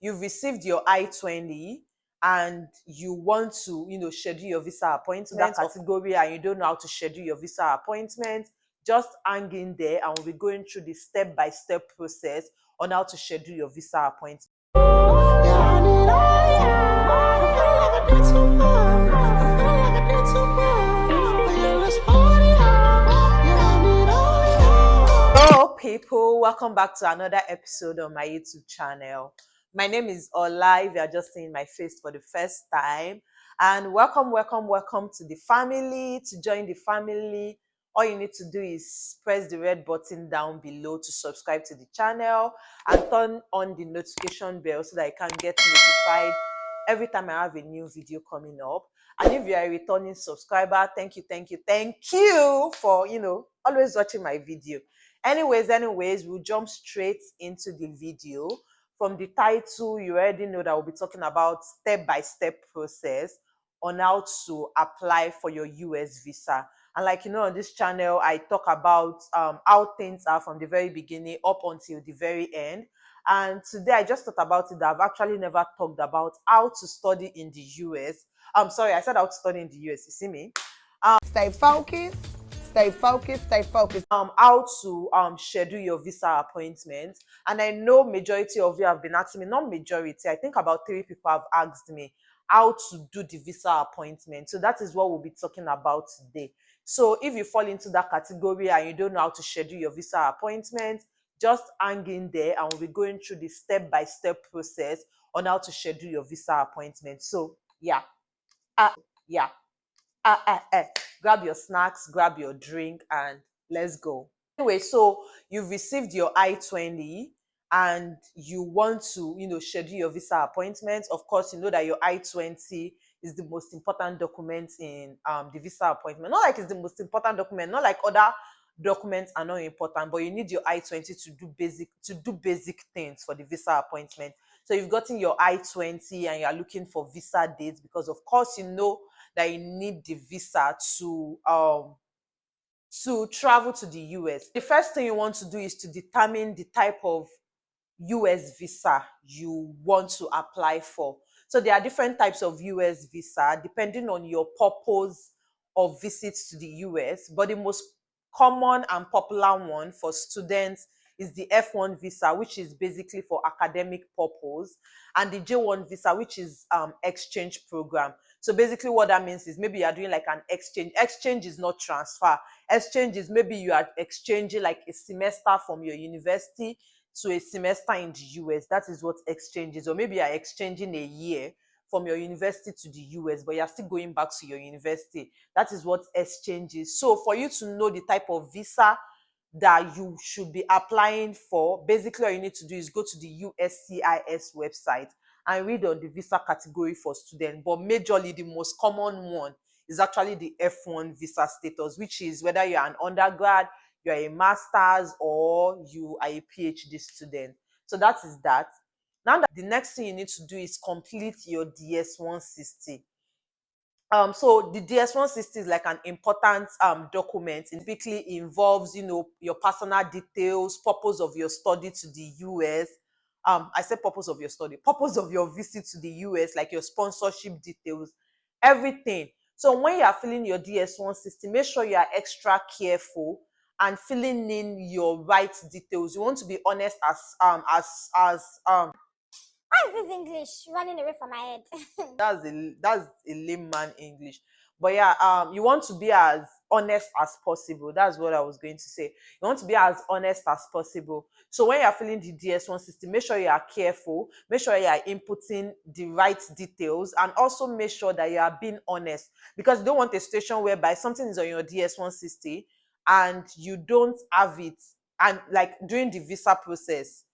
you've received your I-20 and you want to, schedule your visa appointment, that category, and you don't know how to schedule your visa appointment, just hang in there and we'll be going through the step-by-step process on how to schedule your visa appointment. Hello people, welcome back to another episode on my YouTube channel. My name is Ola, if you are just seeing my face for the first time, and welcome to the family. To join the family, all you need to do is press the red button down below to subscribe to the channel and turn on the notification bell so that you can get notified every time I have a new video coming up. And if you are a returning subscriber, thank you for always watching my video. Anyways, we'll jump straight into the video. From the title, you already know that we'll be talking about step-by-step process on how to apply for your US visa. And like you know, on this channel, I talk about how things are from the very beginning up until the very end. And today I just thought about it that I've actually never talked about how to study in the US. I'm sorry, I said how to study in the US. You see me? Stay focused. How to schedule your visa appointment. And I know majority of you have been asking me, not majority, I think about 3 people have asked me how to do the visa appointment. So that is what we'll be talking about today. So if you fall into that category and you don't know how to schedule your visa appointment, just hang in there and we'll be going through the step-by-step process on how to schedule your visa appointment. So grab your snacks, grab your drink, and let's go. Anyway, so you've received your I-20 and you want to, schedule your visa appointment. Of course, you know that your I-20 is the most important document in the visa appointment. Not like it's the most important document, not like other documents are not important, but you need your I-20 to do basic things for the visa appointment. So you've gotten your I-20 and you're looking for visa dates because of course you know that you need the visa to travel to the US. The first thing you want to do is to determine the type of US visa you want to apply for. So there are different types of US visa depending on your purpose of visits to the US, but the most common and popular one for students is the F1 visa, which is basically for academic purpose, and the J1 visa, which is exchange program. So basically what that means is maybe you are doing like an exchange. Exchange is not transfer. Exchange is maybe you are exchanging like a semester from your university to a semester in the US. That is what exchange is. Or maybe you are exchanging a year from your university to the US, but you're still going back to your university. That is what exchange is. So for you to know the type of visa that you should be applying for, basically all you need to do is go to the USCIS website and read on the visa category for students. But majorly the most common one is actually the F1 visa status, which is whether you're an undergrad, you're a master's, or you are a PhD student. So that is that. Now the next thing you need to do is complete your DS-160. So the DS-160 is like an important document. It typically involves, your personal details, purpose of your study to the US. I said purpose of your study, purpose of your visit to the US, like your sponsorship details, everything. So when you are filling your DS-160, make sure you are extra careful and filling in your right details. You want to be honest Why is this English running away from my head? that's a layman English. But yeah, you want to be as honest as possible. That's what I was going to say. You want to be as honest as possible. So when you're filling the DS-160, make sure you are careful, make sure you are inputting the right details, and also make sure that you are being honest, because you don't want a situation whereby something is on your DS-160 and you don't have it, and like during the visa process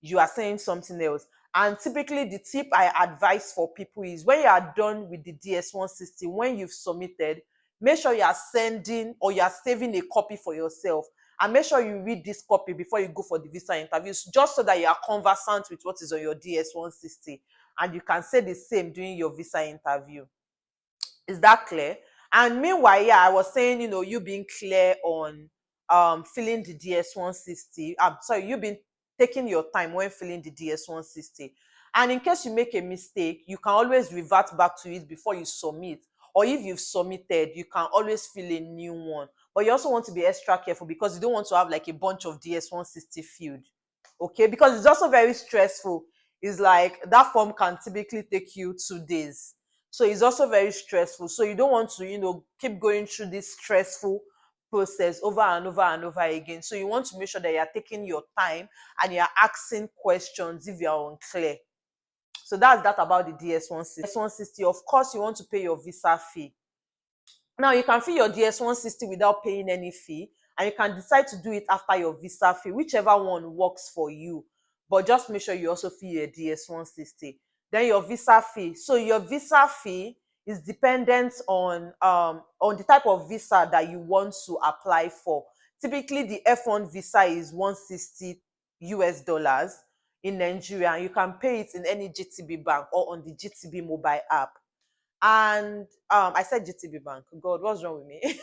you are saying something else. And typically the tip I advise for people is when you are done with the DS-160, when you've submitted, make sure you are sending or you are saving a copy for yourself, and make sure you read this copy before you go for the visa interviews, just so that you are conversant with what is on your DS-160 and you can say the same during your visa interview. Is that clear? And meanwhile, yeah, I was saying, you being clear on filling the DS-160. Sorry, you being taking your time when filling the DS-160. And in case you make a mistake, you can always revert back to it before you submit. Or if you've submitted, you can always fill a new one. But you also want to be extra careful because you don't want to have like a bunch of DS-160 filled. Okay, because it's also very stressful. It's like that form can typically take you 2 days. So it's also very stressful. So you don't want to, keep going through this stressful process over and over and over again. So you want to make sure that you're taking your time and you're asking questions if you're unclear. So that's that about the DS-160. Of course, you want to pay your visa fee. Now you can fill your DS-160 without paying any fee, and you can decide to do it after your visa fee, whichever one works for you. But just make sure you also fill your DS-160. Then your visa fee. So your visa fee is dependent on the type of visa that you want to apply for. Typically, the F1 visa is 160 US dollars in Nigeria, and you can pay it in any GTB bank or on the GTB mobile app. And I said GTB Bank. God, what's wrong with me?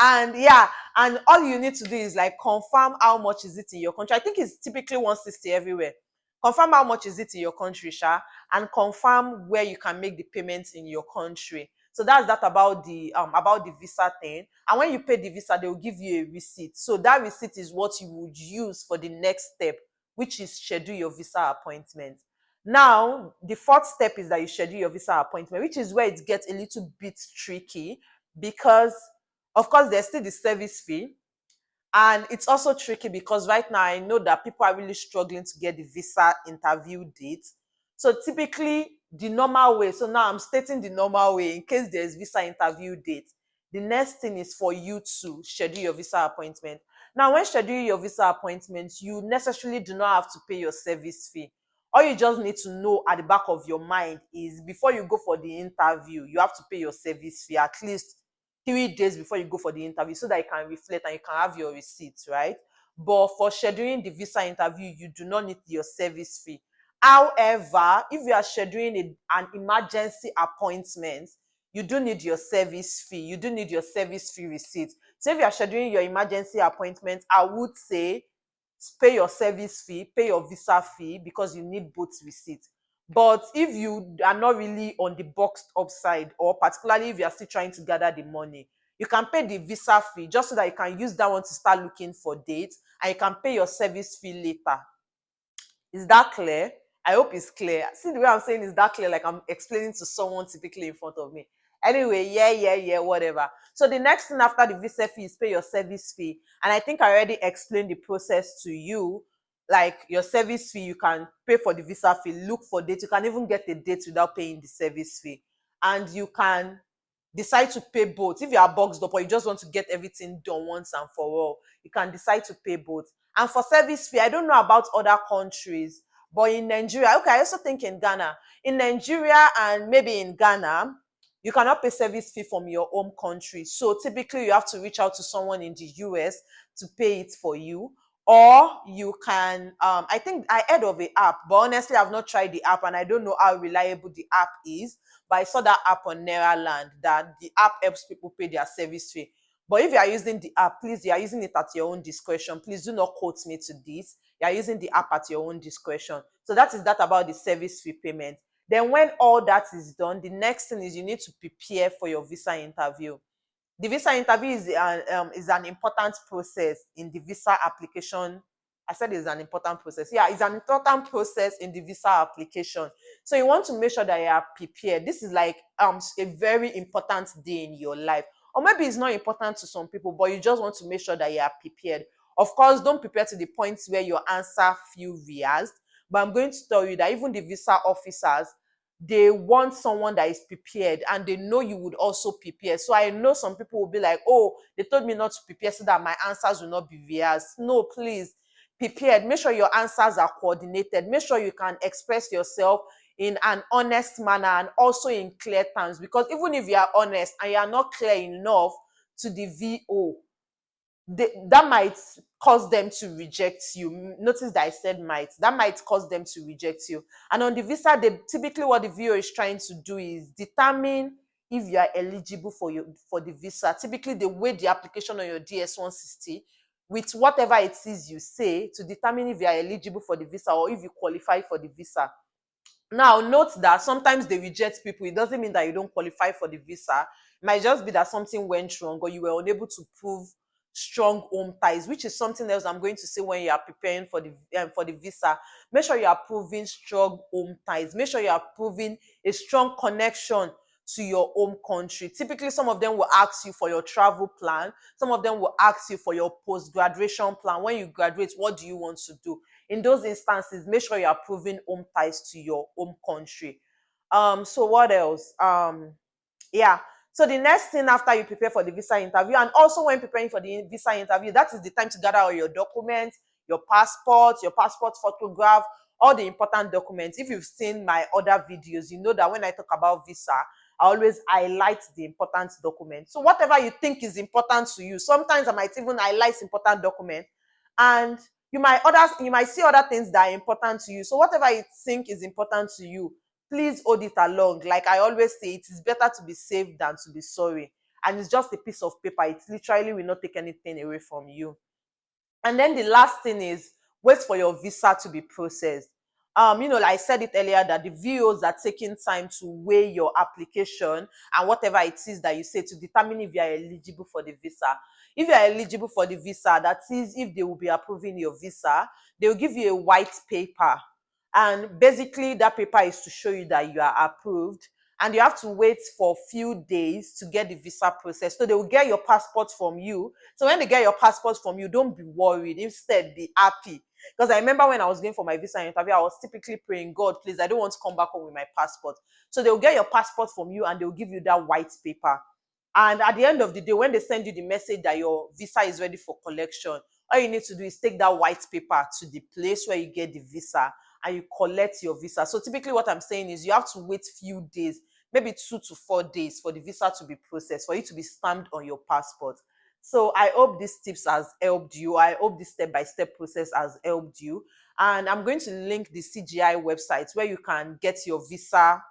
And yeah, and all you need to do is like confirm how much is it in your country. I think it's typically 160 everywhere. Confirm how much is it in your country, Sha, and confirm where you can make the payments in your country. So that's that about the visa thing. And when you pay the visa, they will give you a receipt. So that receipt is what you would use for the next step, which is schedule your visa appointment. Now, the fourth step is that you schedule your visa appointment, which is where it gets a little bit tricky because, of course, there's still the service fee. And it's also tricky because right now I know that people are really struggling to get the visa interview date. So typically, the normal way, so now I'm stating the normal way in case there's visa interview date. The next thing is for you to schedule your visa appointment. Now, when scheduling your visa appointment, you necessarily do not have to pay your service fee. All you just need to know at the back of your mind is before you go for the interview, you have to pay your service fee at least 3 days before you go for the interview so that you can reflect and you can have your receipts, right? But for scheduling the visa interview, you do not need your service fee. However, if you are scheduling an emergency appointment, you do need your service fee. You do need your service fee receipt. So if you are scheduling your emergency appointment, I would say pay your service fee, pay your visa fee because you need both receipts. But if you are not really on the boxed up side, or particularly if you are still trying to gather the money, you can pay the visa fee just so that you can use that one to start looking for dates, and you can pay your service fee later. Is that clear? I hope it's clear. See the way I'm saying is that clear, like I'm explaining to someone typically in front of me. Anyway, yeah, whatever. So the next thing after the visa fee is pay your service fee. And I think I already explained the process to you. Like your service fee, you can pay for the visa fee, look for dates. You can even get a date without paying the service fee. And you can decide to pay both. If you are boxed up or you just want to get everything done once and for all, you can decide to pay both. And for service fee, I don't know about other countries, but in Nigeria, okay, I also think in Ghana. In Nigeria and maybe in Ghana, you cannot pay service fee from your home country. So typically you have to reach out to someone in the US to pay it for you. Or you can, I think I heard of an app, but honestly, I've not tried the app and I don't know how reliable the app is. But I saw that app on Nairaland that the app helps people pay their service fee. But if you are using the app, please, you are using it at your own discretion. Please do not quote me to this. You are using the app at your own discretion. So that is that about the service fee payment. Then when all that is done, the next thing is you need to prepare for your visa interview. The visa interview is an important process in the visa application. I said it's an important process. Yeah, it's an important process in the visa application. So you want to make sure that you are prepared. This is like a very important day in your life. Or maybe it's not important to some people, but you just want to make sure that you are prepared. Of course, don't prepare to the point where your answer feel rehearsed. But I'm going to tell you that even the visa officers, they want someone that is prepared and they know you would also prepare. So I know some people will be like, oh, they told me not to prepare so that my answers will not be rehearsed. No, please, prepared. Make sure your answers are coordinated. Make sure you can express yourself in an honest manner and also in clear terms. Because even if you are honest and you are not clear enough to the VO, that might cause them to reject you. Notice that I said might. That might cause them to reject you. And on the visa, typically what the VO is trying to do is determine if you are eligible for the visa. Typically, they weigh the application on your DS-160 with whatever it is you say to determine if you are eligible for the visa or if you qualify for the visa. Now, note that sometimes they reject people. It doesn't mean that you don't qualify for the visa. It might just be that something went wrong or you were unable to prove strong home ties, which is something else I'm going to say when you are preparing for the visa. Make sure you are proving strong home ties. Make sure you are proving a strong connection to your home country. Typically, some of them will ask you for your travel plan. Some of them will ask you for your post-graduation plan. When you graduate, what do you want to do? In those instances, make sure you are proving home ties to your home country. So what else? Yeah. So the next thing after you prepare for the visa interview, and also when preparing for the visa interview, that is the time to gather all your documents, your passport photograph, all the important documents. If you've seen my other videos, you know that when I talk about visa, I always highlight the important documents. So whatever you think is important to you, sometimes I might even highlight important documents, and you might see other things that are important to you. So whatever you think is important to you, please hold it along. Like I always say, it is better to be safe than to be sorry. And it's just a piece of paper. It literally will not take anything away from you. And then the last thing is wait for your visa to be processed. Like I said it earlier that the VOs are taking time to weigh your application and whatever it is that you say to determine if you are eligible for the visa. If you are eligible for the visa, that is, if they will be approving your visa, they will give you a white paper. And basically, that paper is to show you that you are approved, and you have to wait for a few days to get the visa process. So they will get your passport from you. So when they get your passport from you, don't be worried. Instead, be happy. Because I remember when I was going for my visa interview, I was typically praying, God, please, I don't want to come back home with my passport. So they will get your passport from you and they will give you that white paper. And at the end of the day, when they send you the message that your visa is ready for collection, all you need to do is take that white paper to the place where you get the visa and you collect your visa. So typically what I'm saying is you have to wait few days, maybe 2 to 4 days for the visa to be processed, for it to be stamped on your passport. So I hope these tips has helped you. I hope this step-by-step process has helped you. And I'm going to link the CGI website where you can get your visa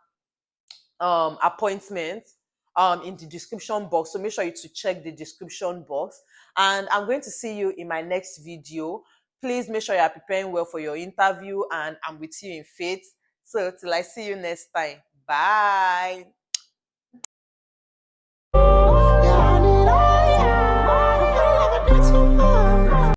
appointment in the description box. So make sure you to check the description box. And I'm going to see you in my next video. Please make sure you are preparing well for your interview, and I'm with you in faith. So till I see you next time. Bye.